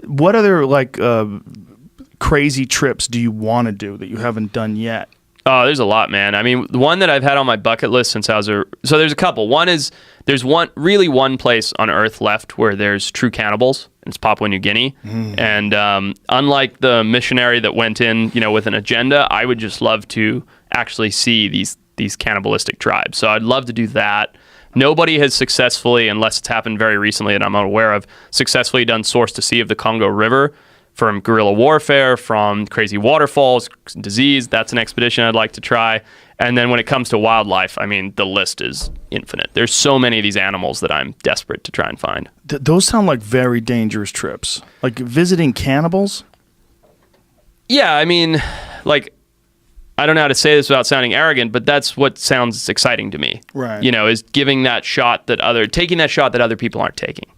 what other like crazy trips do you want to do that you haven't done yet? Oh, there's a lot, man. I mean, the one that I've had on my bucket list since I was so there's a couple. One is there's one place on Earth left where there's true cannibals. It's Papua New Guinea. And unlike the missionary that went in, with an agenda, I would just love to actually see these cannibalistic tribes. So I'd love to do that. Nobody has successfully, unless it's happened very recently and I'm unaware of, successfully done source to sea of the Congo River. From guerrilla warfare, from crazy waterfalls, disease. That's an expedition I'd like to try. And then when it comes to wildlife, I mean, the list is infinite. There's so many of these animals that I'm desperate to try and find. Those sound like very dangerous trips. Like visiting cannibals? Yeah, I mean, like, I don't know how to say this without sounding arrogant, but that's what sounds exciting to me. Right. Is taking that shot that other people aren't taking.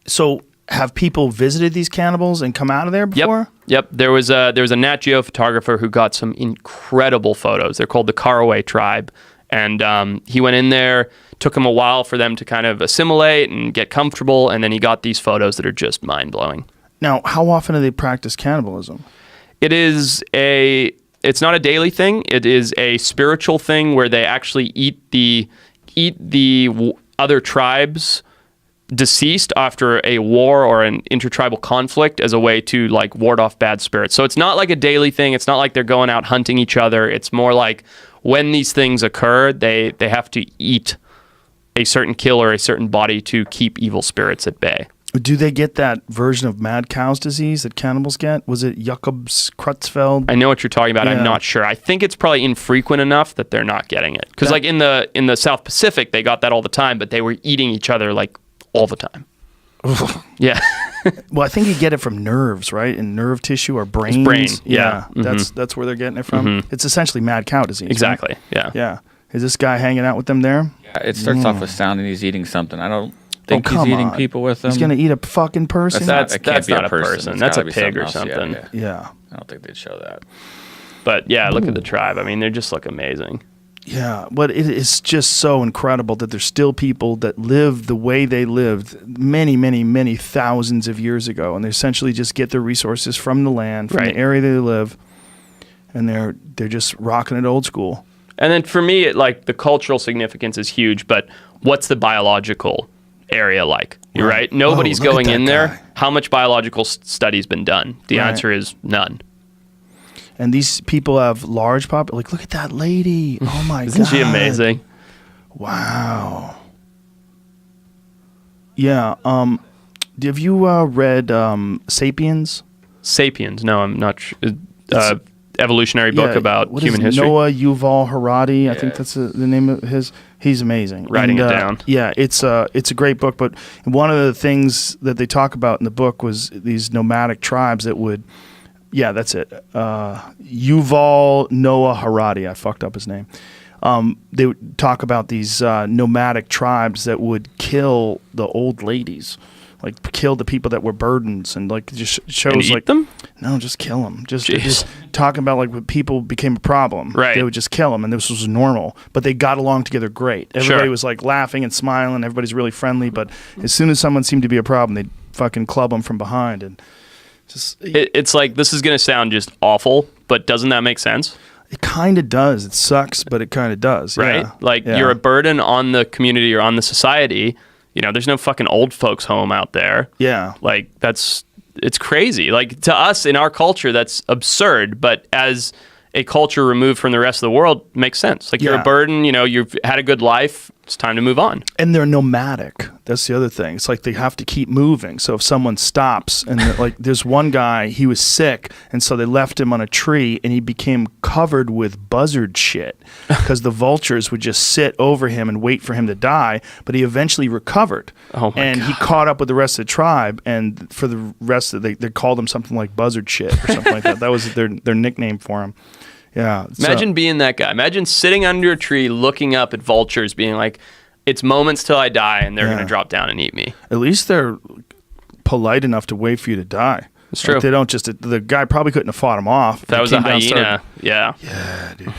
So have people visited these cannibals and come out of there before? Yep. There was a Nat Geo photographer who got some incredible photos. They're called the Caraway tribe. And he went in there, took him a while for them to kind of assimilate and get comfortable. And then he got these photos that are just mind-blowing. Now, how often do they practice cannibalism? It's not a daily thing. It is a spiritual thing where they actually eat the other tribes deceased after a war or an intertribal conflict as a way to like ward off bad spirits. So it's not like a daily thing. It's not like they're going out hunting each other. It's more like when these things occur, they have to eat a certain kill or a certain body to keep evil spirits at bay. Do they get that version of mad cow's disease that cannibals get? Was it Jacobs Creutzfeldt? I know what you're talking about. Yeah. I'm not sure. I think it's probably infrequent enough that they're not getting it. Because like in the South Pacific, they got that all the time, but they were eating each other like all the time. Yeah. Well, I think you get it from nerves, right? In nerve tissue or brains. It's brain. Yeah. That's where they're getting it from. It's essentially mad cow disease. Exactly. Right? Yeah. Yeah. Is this guy hanging out with them there? Yeah, it starts off with sounding he's eating something. I don't think he's eating people with them. He's going to eat a fucking person? That's not a person. That's a pig or something. Yeah. I don't think they'd show that. But yeah, look at the tribe. I mean, they just look amazing. Yeah, but it is just so incredible that there's still people that live the way they lived many, many, many thousands of years ago, and they essentially just get their resources from the land, from the area they live, and they're just rocking it old school. And then for me, the cultural significance is huge, but what's the biological area like? You're right. Nobody's going in there. How much biological study's been done? The answer is none. And these people have large look at that lady. Oh my God. Isn't she amazing? Wow. Yeah. Have you read Sapiens? Sapiens? No, I'm not sure. Evolutionary book about human history. Noah Yuval Harari. I think that's the name of his. He's amazing. Writing it down. Yeah, it's a great book. But one of the things that they talk about in the book was these nomadic tribes that would. Yeah, that's it. Yuval Noah Harari. I fucked up his name. They would talk about these nomadic tribes that would kill the old ladies, like kill the people that were burdens, and like just shows and eat like them. No, just kill them. Just talking about like when people became a problem. Right. They would just kill them, and this was normal. But they got along together great. Everybody was like laughing and smiling. Everybody's really friendly. But as soon as someone seemed to be a problem, they'd fucking club them from behind and. It's like, this is going to sound just awful, but doesn't that make sense? It kind of does. It sucks, but it kind of does. Right? Yeah. You're a burden on the community or on the society. There's no fucking old folks home out there. Yeah. It's crazy. Like, to us in our culture, that's absurd, but as a culture removed from the rest of the world, makes sense. Like, you're a burden, you've had a good life. It's time to move on. And they're nomadic. That's the other thing. It's like they have to keep moving. So if someone stops, and there's one guy, he was sick, and so they left him on a tree, and he became covered with buzzard shit because the vultures would just sit over him and wait for him to die. But he eventually recovered. Oh my God. He caught up with the rest of the tribe, and for the rest of they called him something like buzzard shit or something like that. That was their nickname for him. Yeah. Imagine being that guy. Imagine sitting under a tree looking up at vultures being like, it's moments till I die and they're going to drop down and eat me. At least they're polite enough to wait for you to die. It's true. They don't just, the guy probably couldn't have fought him off. If that was a hyena. Yeah. Yeah, dude.